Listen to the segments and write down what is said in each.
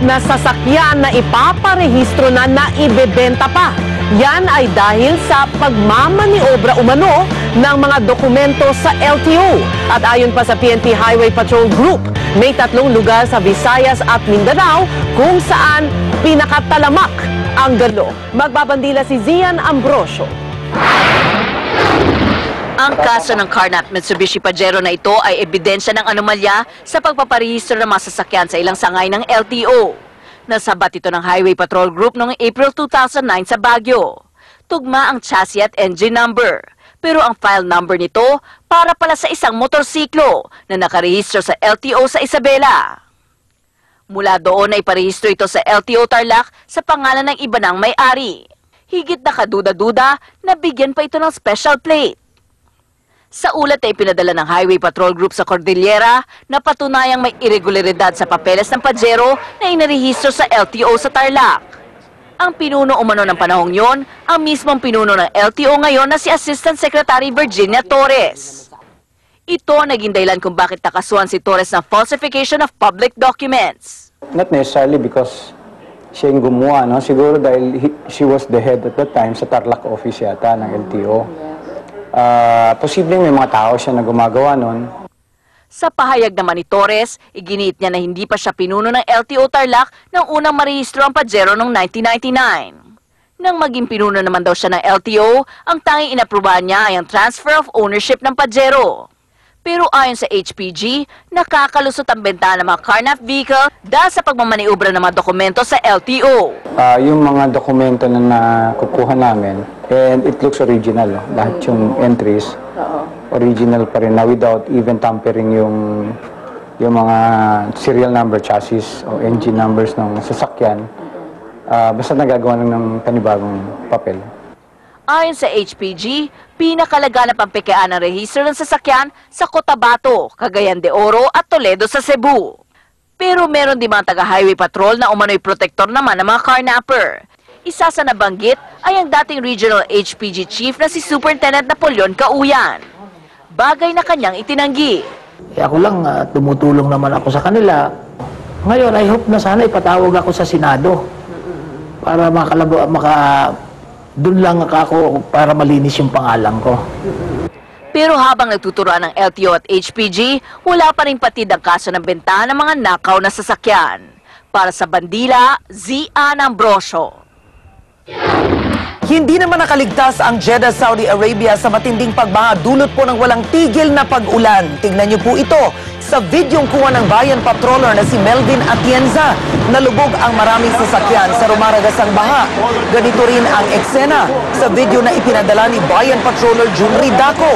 na sasakyan na ipaparehistro na ibebenta pa. Yan ay dahil sa pagmamaniobra umano ng mga dokumento sa LTO. At ayon pa sa PNP Highway Patrol Group, may 3 lugar sa Visayas at Mindanao kung saan pinakatalamak ang galo. Magbabandila si Zian Ambrosio. Ang kaso ng Carnap Mitsubishi Pajero na ito ay ebidensya ng anomalya sa pagpaparehistro ng mga sasakyan sa ilang sangay ng LTO. Nasabat ito ng Highway Patrol Group noong April 2009 sa Baguio. Tugma ang chassis at engine number, pero ang file number nito para pala sa isang motorsiklo na nakarehistro sa LTO sa Isabela. Mula doon ay parehistro ito sa LTO Tarlac sa pangalan ng iba ng may-ari. Higit na kaduda-duda na bigyan pa ito ng special plate. Sa ulat ay pinadala ng Highway Patrol Group sa Cordillera na patunayang may irregularidad sa papeles ng Pajero na inarehistro sa LTO sa Tarlac. Ang pinuno umano ng panahong yon, ang mismong pinuno ng LTO ngayon na si Assistant Secretary Virginia Torres. Ito naging dahilan kung bakit nakasuhan si Torres ng falsification of public documents. Not necessarily because siya yung gumawa, no? Siguro dahil she was the head at that time sa Tarlac office yata ng LTO. Posibleng may mga tao siya na gumagawa nun. Sa pahayag naman ni Torres, iginiit niya na hindi pa siya pinuno ng LTO Tarlac nang unang marehistro ang Pajero noong 1999. Nang maging pinuno naman daw siya ng LTO, ang tanging inaprubahan niya ay ang transfer of ownership ng Pajero. Pero ayon sa HPG, nakakalusot ang benta ng mga Carnap vehicle dahil sa pagmamaniobra ng mga dokumento sa LTO. Yung mga dokumento na nakukuha namin, and it looks original. Lahat yung entries, original pa rin na without even tampering yung mga serial number chassis o engine numbers ng sasakyan. Basta nagagawa ng panibagong papel. Ayon sa HPG, pinakalaganap ang pekean ng rehistro ng sasakyan sa Cotabato, Cagayan de Oro at Toledo sa Cebu. Pero meron din mga taga-highway patrol na umano'y protector naman ng mga carnapper. Isa sa nabanggit ay ang dating regional HPG chief na si Superintendent Napoleon Cauyan. Bagay na kanyang itinanggi. Ako lang, tumutulong naman ako sa kanila. Ngayon, I hope na sana ipatawag ako sa Senado para doon lang ako para malinis yung pangalan ko. Pero habang nagtuturoan ng LTO at HPG, wala pa rin patid ang kaso ng benta ng mga nakaw na sasakyan. Para sa Bandila, Zian Ambrosio. Hindi naman nakaligtas ang Jeddah, Saudi Arabia sa matinding pagbaha dulot po ng walang tigil na pag-ulan. Tingnan niyo po ito sa videong kuha ng Bayan Patroller na si Melvin Atienza. Nalubog ang maraming sasakyan sa rumaragasang baha. Ganito rin ang eksena sa video na ipinadala ni Bayan Patroller Junri Daco.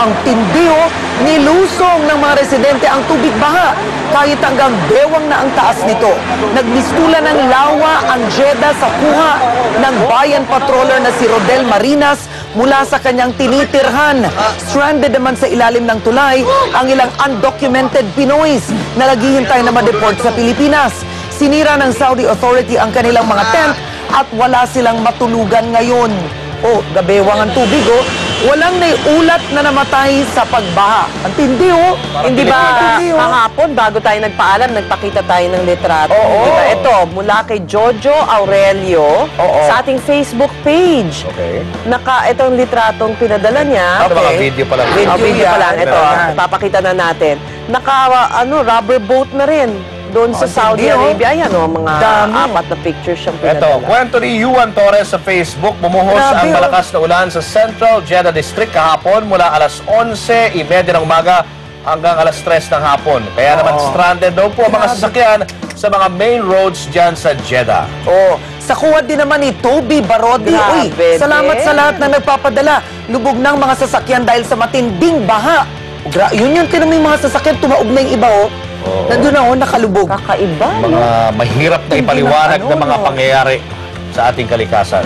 Ang tindiho, nilusong ng mga residente ang tubig baha. Kahit hanggang bewang na ang taas nito. Nagmistulan ng lawa ang Jeddah sa kuha ng Bayan Patroller na si Rodel Marinas mula sa kanyang tinitirhan. Stranded naman sa ilalim ng tulay ang ilang undocumented Pinoys na naghihintay na ma-deport sa Pilipinas. Sinira ng Saudi authority ang kanilang mga tent at wala silang matulugan ngayon. Gabewang ang tubig, walang naiulat na namatay sa pagbaha. Ang tindi, Hindi ba kahapon, bago tayo nagpaalam, nagpakita tayo ng litrato? Diba? Ito, mula kay Jojo Aurelio sa ating Facebook page. Okay. Itong litratong pinadala niya. Mga video pa lang. Video pa lang. Ito, papakita na natin. Rubber boat na rin. Doon sa Saudi Arabia, yan mga apat na pictures siyang pinadala. Ito, kwento ni Juan Torres sa Facebook, bumuhos ang malakas na ulan sa Central Jeddah District kahapon mula alas 11:30 ng umaga hanggang alas 3 ng hapon. Kaya naman stranded daw po ang mga sasakyan sa mga main roads dyan sa Jeddah. Sa kuha din naman ni Toby Barodi. Salamat sa lahat na nagpapadala. Lubog ng mga sasakyan dahil sa matinding baha. Yun yung tinaming mga sasakyan, tumaob na yung iba, nandun nakalubog. Kakaiba, Mga mahirap na ipaliwanag na mga pangyayari sa ating kalikasan.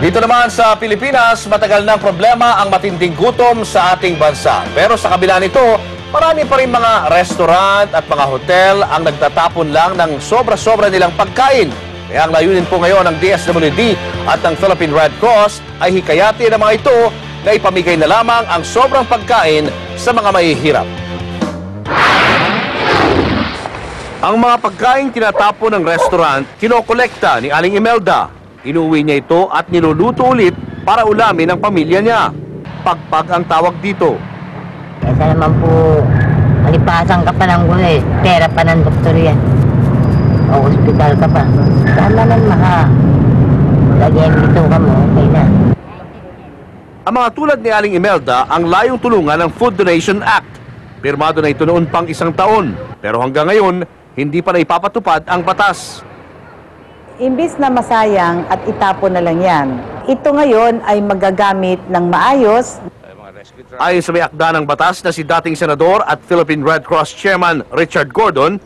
Dito naman sa Pilipinas, matagal ng problema ang matinding gutom sa ating bansa. Pero sa kabila nito, marami pa rin mga restaurant at mga hotel ang nagtatapon lang ng sobra-sobra nilang pagkain. Kaya ang layunin po ngayon ng DSWD at ng Philippine Red Cross ay hikayatin ang mga ito na ipamigay na lamang ang sobrang pagkain sa mga mahihirap. Ang mga pagkain tinatapon ng restaurant, kinokolekta ni Aling Imelda. Inuwi niya ito at niluluto ulit para ulamin ang pamilya niya. Pagpag ang tawag dito. Kaya naman po, malipasan ka pa ng gulay, pera pa ng doktor yan. O hospital ka pa. Tama lang lagyan dito ka mo, okay na. Ang mga tulad ni Aling Imelda ang layong tulungan ng Food Donation Act. Pirmado na ito noon pang 1 taon. Pero hanggang ngayon, hindi pa na ipapatupad ang batas. Imbis na masayang at itapon na lang yan, ito ngayon ay magagamit ng maayos. Ayon sa may akda ng batas na si dating Senador at Philippine Red Cross Chairman Richard Gordon,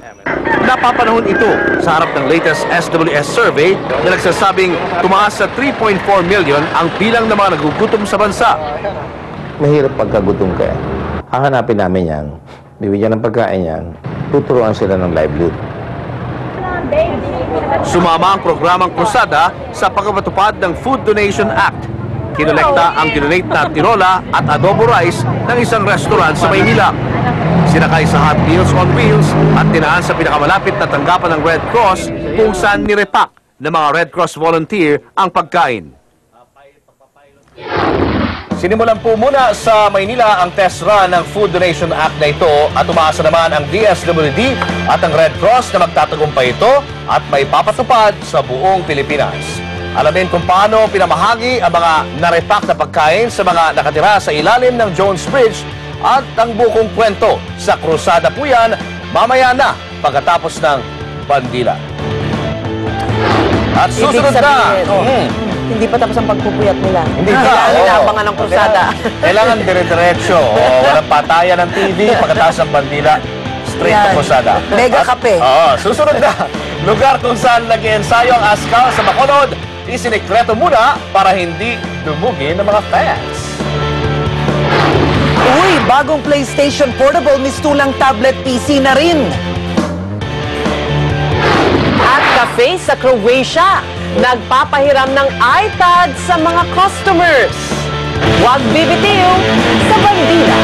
napapanahon ito sa harap ng latest SWS survey na nagsasabing tumaas sa 3.4 million ang bilang ng mga nagugutom sa bansa. Mahirap pagkagutom ka. Hahanapin namin yan, bibigyan ng pagkain yan, tuturuan sila ng livelihood. Sumama ang programang Krusada sa pagpapatupad ng Food Donation Act. Kinolekta ang dinonate na tinola at adobo rice ng isang restaurant sa Maynila. Sinakay sa Hot Meals on Wheels at tinaan sa pinakamalapit na tanggapan ng Red Cross kung saan nirepak ng mga Red Cross volunteer ang pagkain. Sinimulan po muna sa Maynila ang test run ng Food Donation Act na ito at umaasa naman ang DSWD at ang Red Cross na magtatagumpay ito at may papatupad sa buong Pilipinas. Alamin kung paano pinamahagi ang mga narepak na pagkain sa mga nakatira sa ilalim ng Jones Bridge at ang bukong kwento sa Krusada po yan mamaya na pagkatapos ng bandila. At susunod na! Hindi pa tapos ang pagpupuyat nila. Hindi pa. Inaabangan ng krusada. Kailangan dire-diretso. Walang patayan ng TV pagkatapos ng bandila. Straight to krusada. Mega kape. Susunod na. Lugar kung saan nag-iensayo ang askal sa Bacolod. Isinikreto muna para hindi dumugi ng mga fans. Uy, bagong PlayStation Portable mistulang tablet PC na rin. At cafe sa Croatia, nagpapahiram ng iPad sa mga customers. Huwag bibitiw sa bandila.